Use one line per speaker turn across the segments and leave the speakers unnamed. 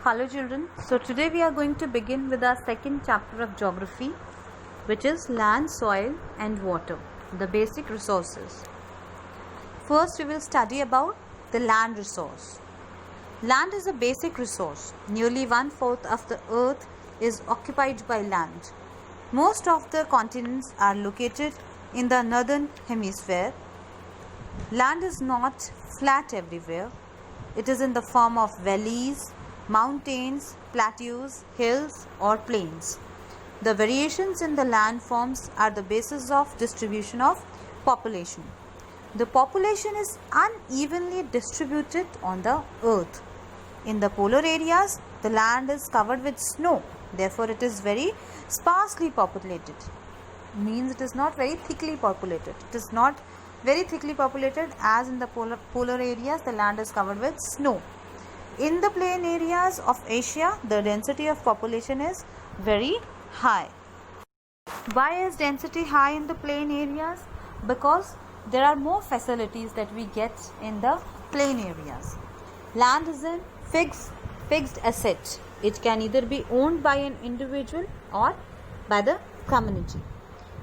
Hello children, so today we are going to begin with our second chapter of geography, which is land, soil and water, the basic resources. First we will study about the land resource. Land is a basic resource. Nearly 1/4 of the earth is occupied by land. Most of the continents are located in the northern hemisphere. Land is not flat everywhere. It is in the form of valleys, mountains, plateaus, hills or plains. The variations in the landforms are the basis of distribution of population. The population is unevenly distributed on the earth. In the polar areas, the land is covered with snow. Therefore, it is very sparsely populated. Means it is not very thickly populated. It is not very thickly populated as in the polar areas, the land is covered with snow. In the plain areas of Asia, the density of population is very high. Why is density high in the plain areas? Because there are more facilities that we get in the plain areas. Land is a fixed asset. It can either be owned by an individual or by the community.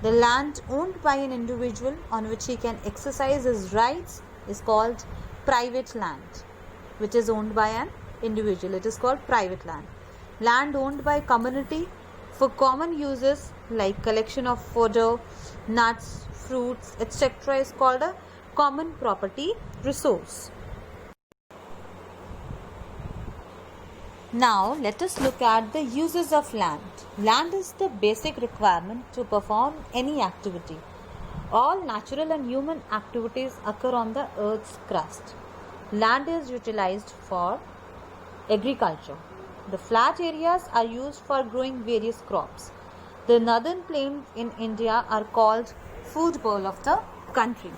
The land owned by an individual on which he can exercise his rights is called private land, which is owned by an individual. It is called private land. Land owned by community for common uses like collection of fodder, nuts, fruits, etc. is called a common property resource. Now let us look at the uses of land. Land is the basic requirement to perform any activity. All natural and human activities occur on the earth's crust. Land is utilized for agriculture. The flat areas are used for growing various crops. The northern plains in India are called food bowl of the country.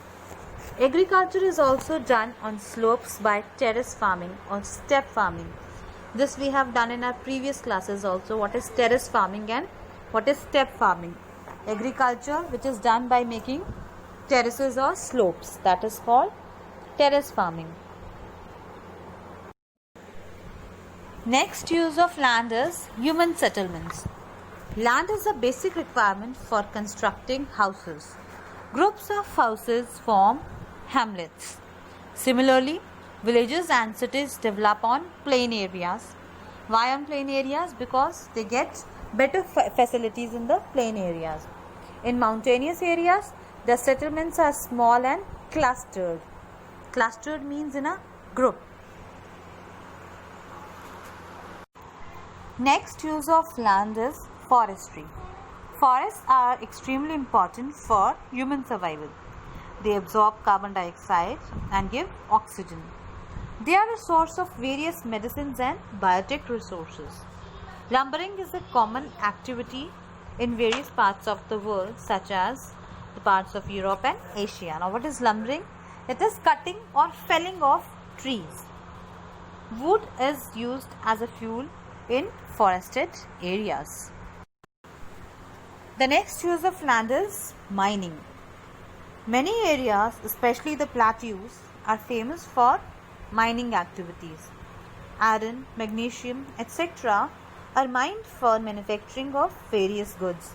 Agriculture is also done on slopes by terrace farming or step farming. This we have done in our previous classes also. What is terrace farming and what is step farming? Agriculture which is done by making terraces or slopes, that is called terrace farming. Next use of land is human settlements. Land is a basic requirement for constructing houses. Groups of houses form hamlets. Similarly, villages and cities develop on plain areas. Why on plain areas? Because they get better facilities in the plain areas. In mountainous areas, the settlements are small and clustered. Clustered means in a group. Next use of land is forestry. Forests are extremely important for human survival. They absorb carbon dioxide and give oxygen. They are a source of various medicines and biotic resources. Lumbering is a common activity in various parts of the world, such as the parts of Europe and Asia. Now, what is lumbering? It is cutting or felling of trees. Wood is used as a fuel in forested areas. The next use of land is mining. Many areas, especially the plateaus, are famous for mining activities. Iron, magnesium, etc. are mined for manufacturing of various goods.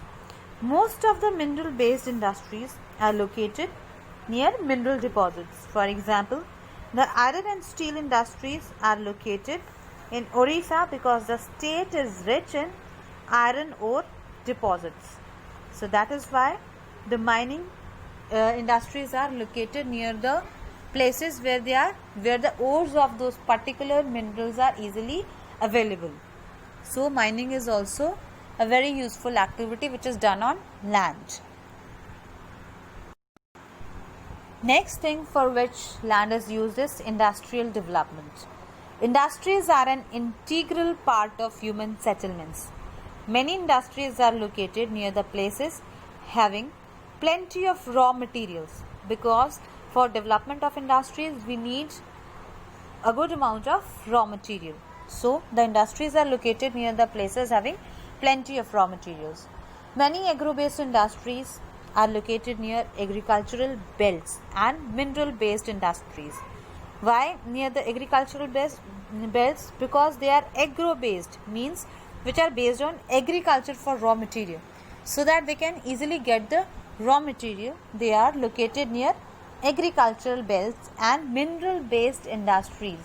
Most of the mineral-based industries are located near mineral deposits. For example, the iron and steel industries are located in Orissa because the state is rich in iron ore deposits. So that is why the mining industries are located near the places where the ores of those particular minerals are easily available. So mining is also a very useful activity which is done on land. Next thing for which land is used is industrial development. Industries are an integral part of human settlements. Many industries are located near the places having plenty of raw materials, because for development of industries we need a good amount of raw material. So the industries are located near the places having plenty of raw materials. Many agro-based industries are located near agricultural belts and mineral based industries. Why near the agricultural belts because they are agro based, means which are based on agriculture for raw material, so that they can easily get the raw material. They are located near agricultural belts and mineral based industries,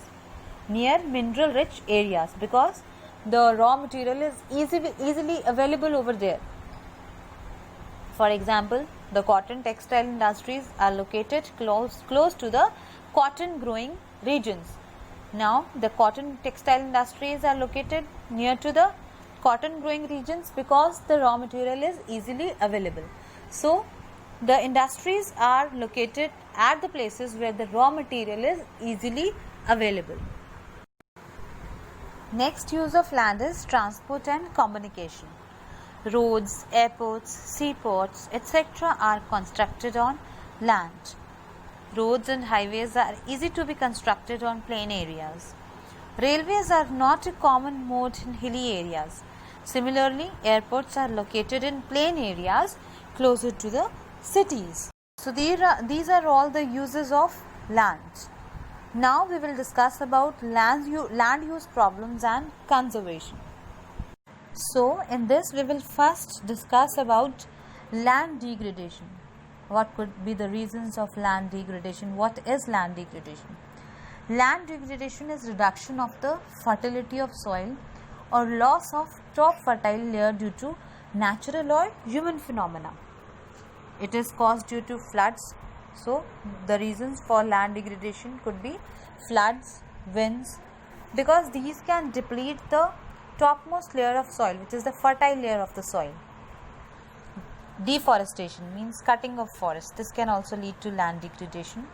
near mineral rich areas, because the raw material is easily available over there. For example, the cotton textile industries are located close to the cotton growing regions. Now, the cotton textile industries are located near to the cotton growing regions because the raw material is easily available. So, the industries are located at the places where the raw material is easily available. Next use of land is transport and communication. Roads, airports, seaports, etc. are constructed on land. Roads and highways are easy to be constructed on plain areas. Railways are not a common mode in hilly areas. Similarly, airports are located in plain areas closer to the cities. So these are all the uses of land. Now we will discuss about land use problems and conservation. So in this we will first discuss about land degradation. What could be the reasons of land degradation? What is land degradation? Land degradation is reduction of the fertility of soil or loss of top fertile layer due to natural or human phenomena. It is caused due to floods. So the reasons for land degradation could be floods, winds, because these can deplete the topmost layer of soil, which is the fertile layer of the soil. Deforestation means cutting of forests. This can also lead to land degradation.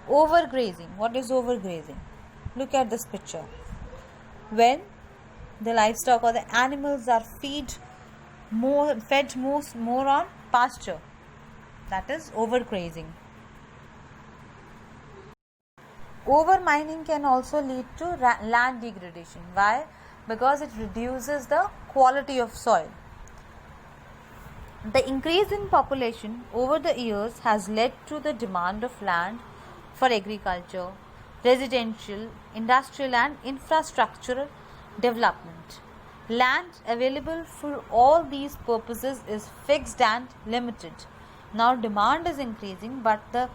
Overgrazing. What is overgrazing? Look at this picture. When the livestock or the animals are fed more on pasture, that is overgrazing. Overmining can also lead to land degradation. Why? Because it reduces the quality of soil. The increase in population over the years has led to the demand of land for agriculture, residential, industrial and infrastructural development. Land available for all these purposes is fixed and limited. Now demand is increasing, but the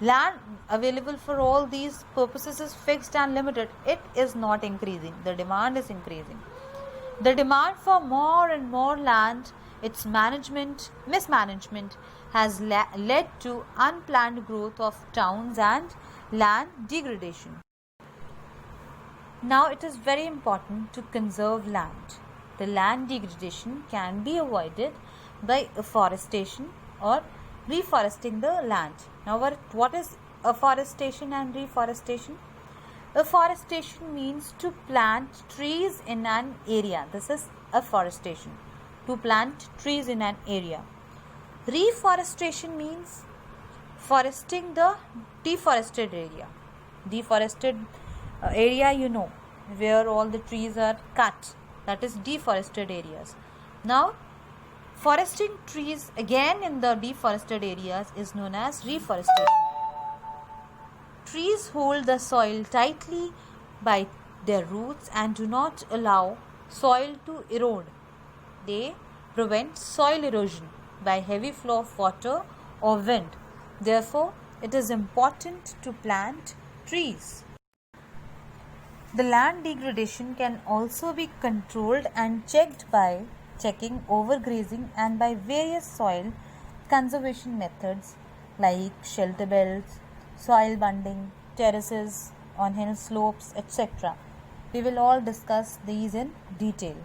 land available for all these purposes is fixed and limited. It is not increasing. The demand is increasing. The demand for more and more land, its mismanagement has led to unplanned growth of towns and land degradation. Now it is very important to conserve land. The land degradation can be avoided by afforestation or reforesting the land. Now what is afforestation and reforestation? Afforestation means to plant trees in an area. This is afforestation, to plant trees in an area. Reforestation means foresting the deforested area. Deforested area, where all the trees are cut, that is deforested areas. Now foresting trees again in the deforested areas is known as reforestation. Trees hold the soil tightly by their roots and do not allow soil to erode. They prevent soil erosion by heavy flow of water or wind. Therefore, it is important to plant trees. The land degradation can also be controlled and checked by checking overgrazing and by various soil conservation methods like shelter belts, soil bunding, terraces on hill slopes, etc. We will all discuss these in detail.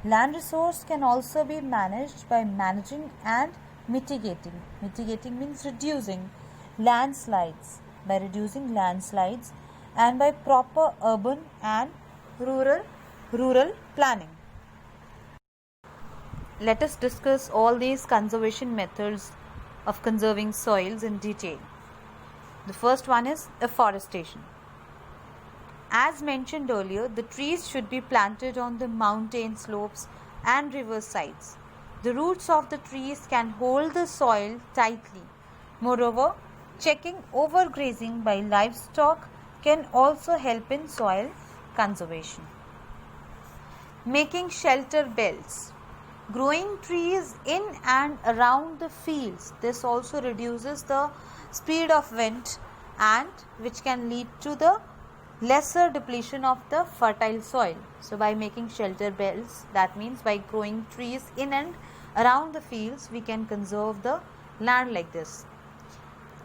Land resource can also be managed by managing and mitigating. Mitigating means reducing landslides, by reducing landslides and by proper urban and rural planning. Let us discuss all these conservation methods of conserving soils in detail. The first one is afforestation. As mentioned earlier, the trees should be planted on the mountain slopes and river sides. The roots of the trees can hold the soil tightly. Moreover, checking overgrazing by livestock can also help in soil conservation. Making shelter belts. Growing trees in and around the fields. This also reduces the speed of wind and which can lead to the lesser depletion of the fertile soil. So by making shelter belts, that means by growing trees in and around the fields, we can conserve the land like this.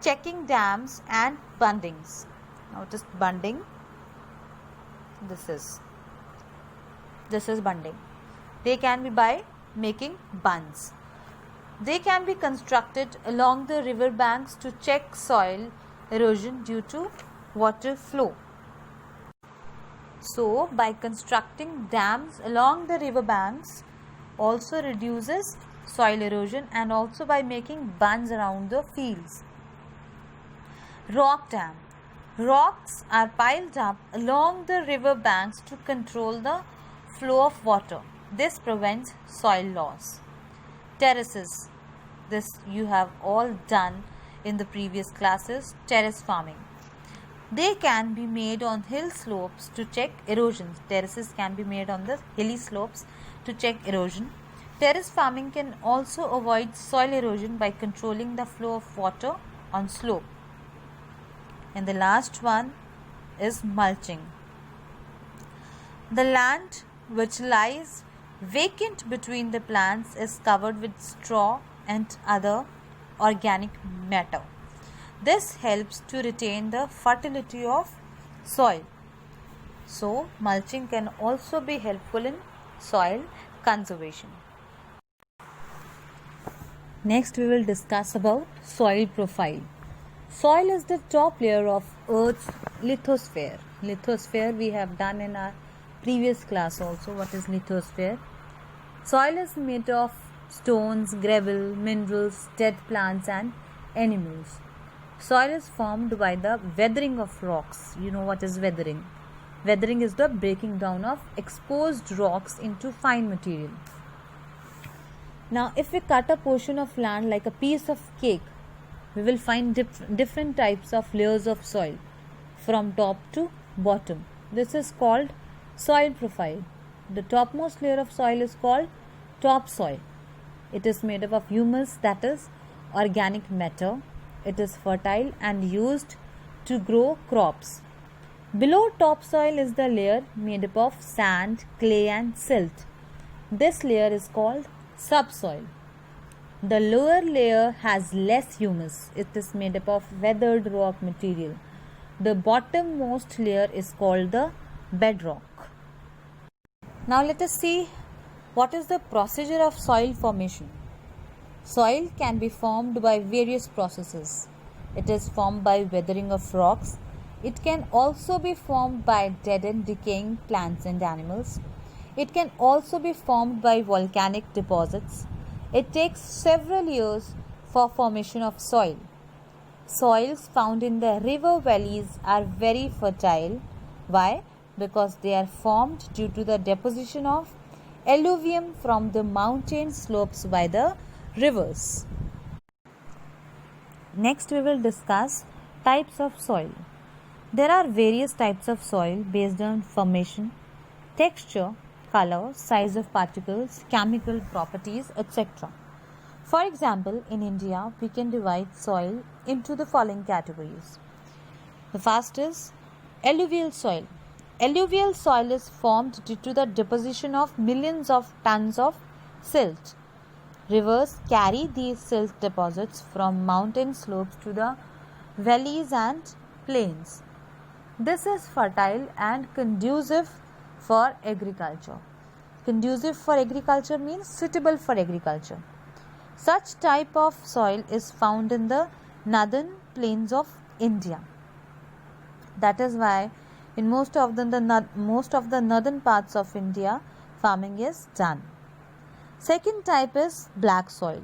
Checking dams and bundings. Now just bunding. This is bunding. They can be by making bunds. They can be constructed along the river banks to check soil erosion due to water flow. So by constructing dams along the river banks also reduces soil erosion, and also by making bunds around the fields. Rock dam. Rocks are piled up along the river banks to control the flow of water. This prevents soil loss. Terraces. This you have all done in the previous classes. Terrace farming. They can be made on hill slopes to check erosion. Terraces can be made on the hilly slopes to check erosion. Terrace farming can also avoid soil erosion by controlling the flow of water on slope. And the last one is mulching. The land which lies vacant between the plants is covered with straw and other organic matter. This helps to retain the fertility of soil. So, mulching can also be helpful in soil conservation. Next, we will discuss about soil profile. Soil is the top layer of Earth's lithosphere. Lithosphere we have done in our previous class also. What is lithosphere? Soil is made of stones, gravel, minerals, dead plants and animals. Soil is formed by the weathering of rocks. You know what is weathering? Weathering is the breaking down of exposed rocks into fine material. Now, if we cut a portion of land like a piece of cake, we will find different types of layers of soil from top to bottom. This is called soil profile. The topmost layer of soil is called topsoil. It is made up of humus, that is organic matter. It is fertile and used to grow crops. Below topsoil is the layer made up of sand, clay and silt. This layer is called subsoil. The lower layer has less humus. It is made up of weathered rock material. The bottommost layer is called the bedrock. Now let us see what is the procedure of soil formation. Soil can be formed by various processes. It is formed by weathering of rocks. It can also be formed by dead and decaying plants and animals. It can also be formed by volcanic deposits. It takes several years for formation of soil. Soils found in the river valleys are very fertile. Why? Because they are formed due to the deposition of alluvium from the mountain slopes by the rivers. Next, we will discuss types of soil. There are various types of soil based on formation, texture, color, size of particles, chemical properties, etc. For example, in India, we can divide soil into the following categories. The first is alluvial soil. Alluvial soil is formed due to the deposition of millions of tons of silt. Rivers carry these silt deposits from mountain slopes to the valleys and plains. This is fertile and conducive for agriculture. Conducive for agriculture means suitable for agriculture. Such type of soil is found in the northern plains of India. That is why in most of the northern parts of India, farming is done. Second type is black soil.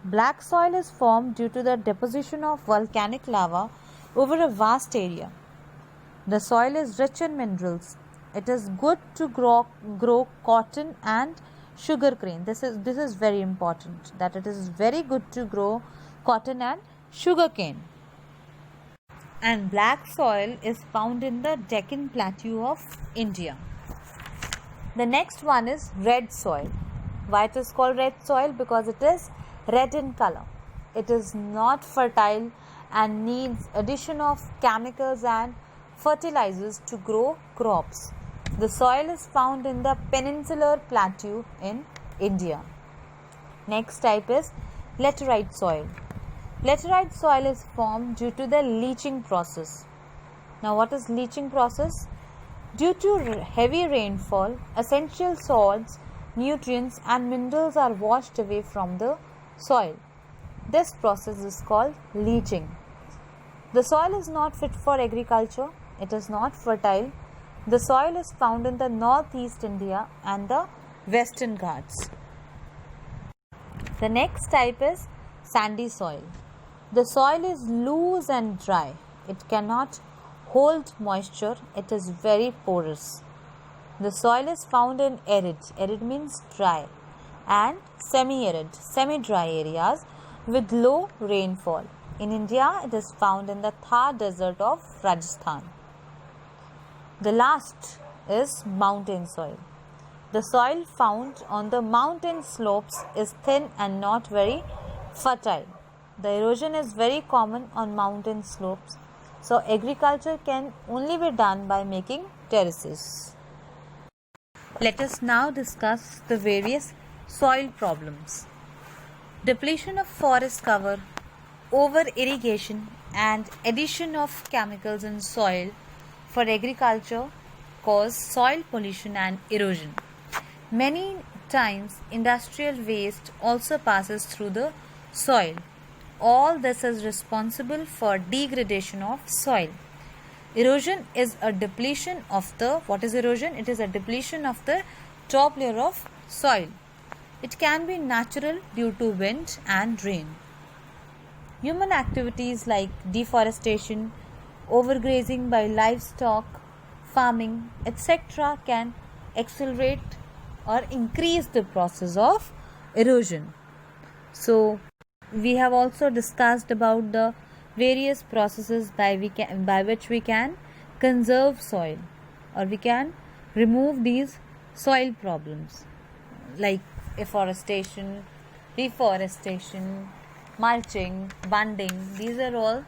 Black soil is formed due to the deposition of volcanic lava over a vast area. The soil is rich in minerals. It is good to grow cotton and sugarcane. This is very important, that it is very good to grow cotton and sugarcane. and black soil is found in the Deccan Plateau of India. The next one is red soil. Why it is called red soil? Because it is red in color. It is not fertile and needs addition of chemicals and fertilizers to grow crops. The soil is found in the peninsular plateau in India. Next type is laterite soil. Laterite soil is formed due to the leaching process. Now what is leaching process? Due to heavy rainfall, essential salts, nutrients and minerals are washed away from the soil. This process is called leaching. The soil is not fit for agriculture. It is not fertile. The soil is found in the northeast India and the Western Ghats. The next type is sandy soil. The soil is loose and dry. It cannot hold moisture. It is very porous. The soil is found in arid. Arid means dry, and semi-arid, semi-dry areas with low rainfall. In India, it is found in the Thar desert of Rajasthan. The last is mountain soil. The soil found on the mountain slopes is thin and not very fertile. The erosion is very common on mountain slopes. So agriculture can only be done by making terraces. Let us now discuss the various soil problems. Depletion of forest cover, over irrigation and addition of chemicals in soil for agriculture cause soil pollution and erosion. Many times industrial waste also passes through the soil. All this is responsible for degradation of soil. Erosion is a depletion of the, what is erosion? It is a depletion of the top layer of soil. It can be natural due to wind and rain. Human activities like deforestation, overgrazing by livestock, farming, etc. can accelerate or increase the process of erosion. So, we have also discussed about the various processes by which we can conserve soil or we can remove these soil problems like afforestation, reforestation, mulching, bunding. These are all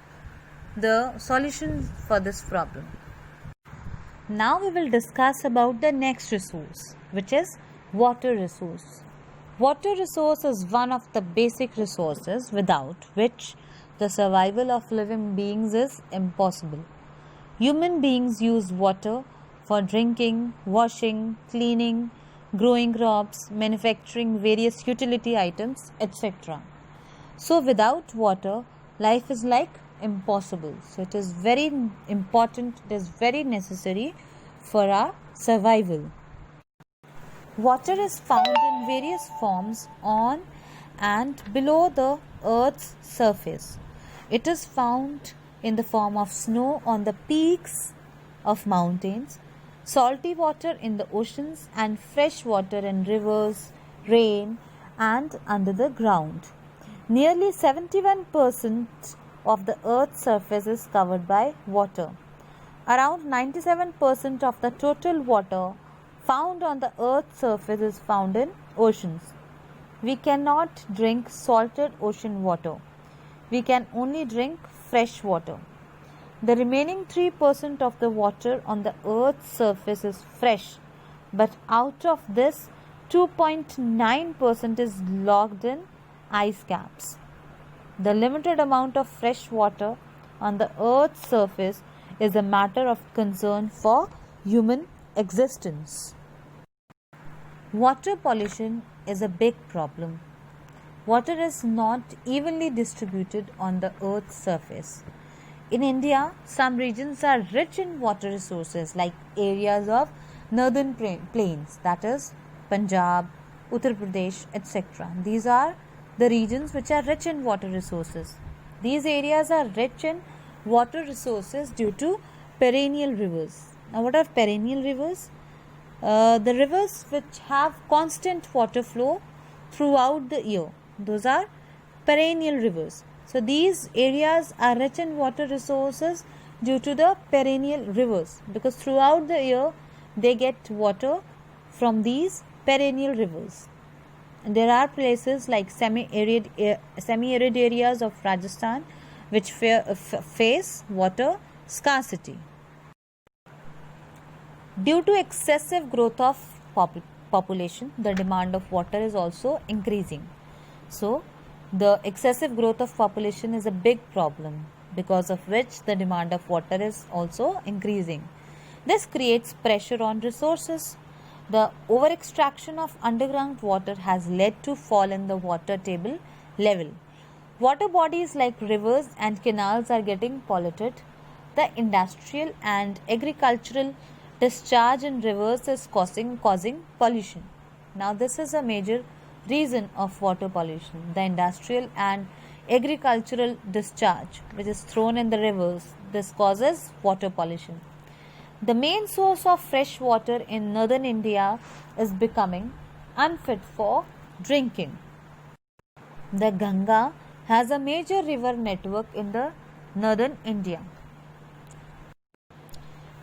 the solutions for this problem. Now we will discuss about the next resource, which is water resource. Water resource is one of the basic resources without which the survival of living beings is impossible. Human beings use water for drinking, washing, cleaning, growing crops, manufacturing various utility items, etc. So without water, life is like impossible. So it is very important, it is very necessary for our survival. Water is found in various forms on and below the earth's surface. It is found in the form of snow on the peaks of mountains, salty water in the oceans, and fresh water in rivers, rain, and under the ground. Nearly 71% of the earth's surface is covered by water. Around 97% of the total water found on the earth's surface is found in oceans. We cannot drink salted ocean water. We can only drink fresh water. The remaining 3% of the water on the earth's surface is fresh, but out of this, 2.9% is locked in ice caps. The limited amount of fresh water on the earth's surface is a matter of concern for human existence. Water pollution is a big problem. Water is not evenly distributed on the earth's surface. In India, some regions are rich in water resources like areas of northern plains, that is Punjab, Uttar Pradesh, etc. These are the regions which are rich in water resources. These areas are rich in water resources due to perennial rivers. Now, what are perennial rivers? The rivers which have constant water flow throughout the year. Those are perennial rivers. So these areas are rich in water resources due to the perennial rivers, because throughout the year they get water from these perennial rivers. And there are places like semi-arid areas of Rajasthan which face water scarcity. Due to excessive growth of population, the demand of water is also increasing. So, the excessive growth of population is a big problem, because of which the demand of water is also increasing. This creates pressure on resources. The over extraction of underground water has led to fall in the water table level. Water bodies like rivers and canals are getting polluted. The industrial and agricultural discharge in rivers is causing pollution. Now, this is a major reason of water pollution. The industrial and agricultural discharge which is thrown in the rivers, this causes water pollution. The main source of fresh water in northern India is becoming unfit for drinking. The Ganga has a major river network in the northern India.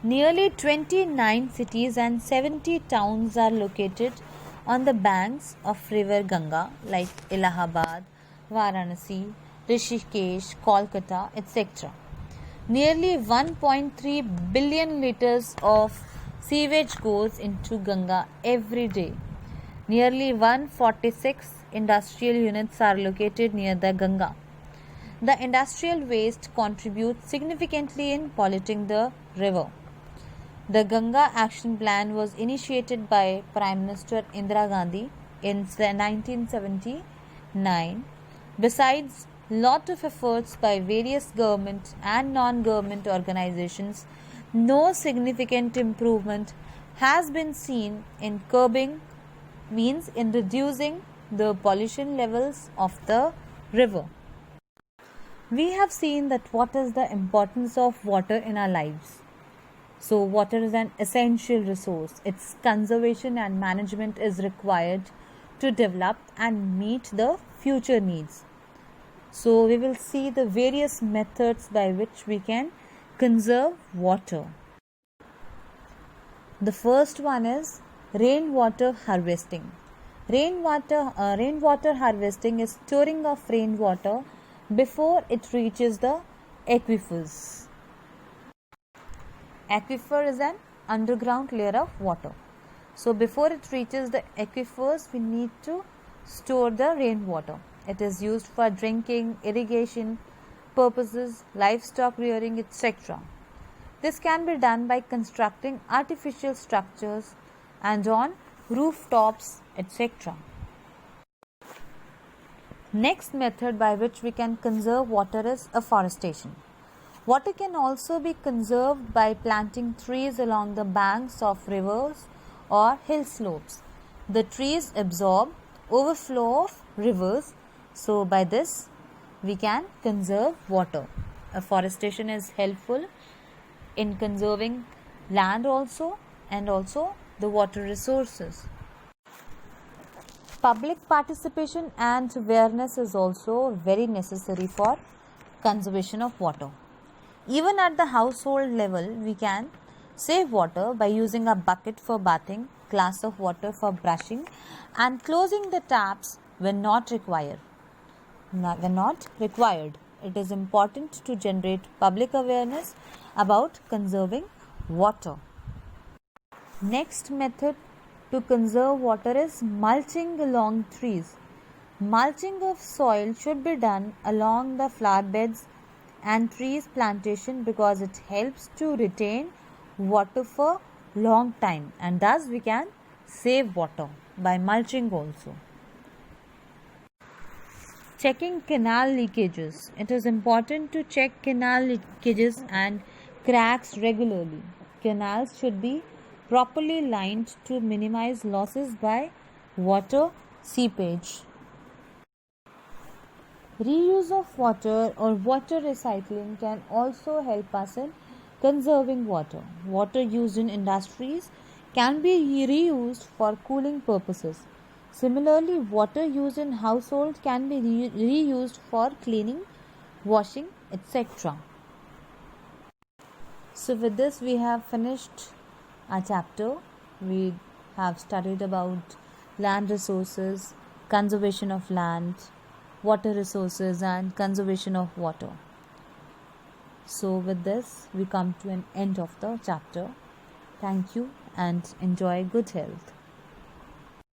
Nearly 29 cities and 70 towns are located on the banks of river Ganga, like Allahabad, Varanasi, Rishikesh, Kolkata, etc. Nearly 1.3 billion liters of sewage goes into Ganga every day. Nearly 146 industrial units are located near the Ganga. The industrial waste contributes significantly in polluting the river. The Ganga Action Plan was initiated by Prime Minister Indira Gandhi in 1979. Besides lot of efforts by various government and non-government organizations, no significant improvement has been seen in reducing the pollution levels of the river. We have seen that what is the importance of water in our lives. So, water is an essential resource. Its conservation and management is required to develop and meet the future needs. So, we will see the various methods by which we can conserve water. The first one is rainwater harvesting. Rainwater harvesting is storing of rainwater before it reaches the aquifers. Aquifer is an underground layer of water. So, before it reaches the aquifers, we need to store the rainwater. It is used for drinking, irrigation purposes, livestock rearing, etc. This can be done by constructing artificial structures and on rooftops, etc. Next method by which we can conserve water is afforestation. Water can also be conserved by planting trees along the banks of rivers or hill slopes. The trees absorb overflow of rivers, so by this we can conserve water. Afforestation is helpful in conserving land also and also the water resources. Public participation and awareness is also very necessary for conservation of water. Even at the household level, we can save water by using a bucket for bathing, glass of water for brushing, and closing the taps when not required. It is important to generate public awareness about conserving water. Next method to conserve water is mulching along trees. Mulching of soil should be done along the flower beds and trees plantation because it helps to retain water for long time, and thus we can save water by mulching also. Checking canal leakages. It is important to check canal leakages and cracks regularly. Canals should be properly lined to minimize losses by water seepage. Reuse of water or water recycling can also help us in conserving water. Water used in industries can be reused for cooling purposes. Similarly, water used in households can be reused for cleaning, washing, etc. So with this we have finished our chapter. We have studied about land resources, conservation of land, water resources and conservation of water. So with this we come to an end of the chapter. Thank you and enjoy good health.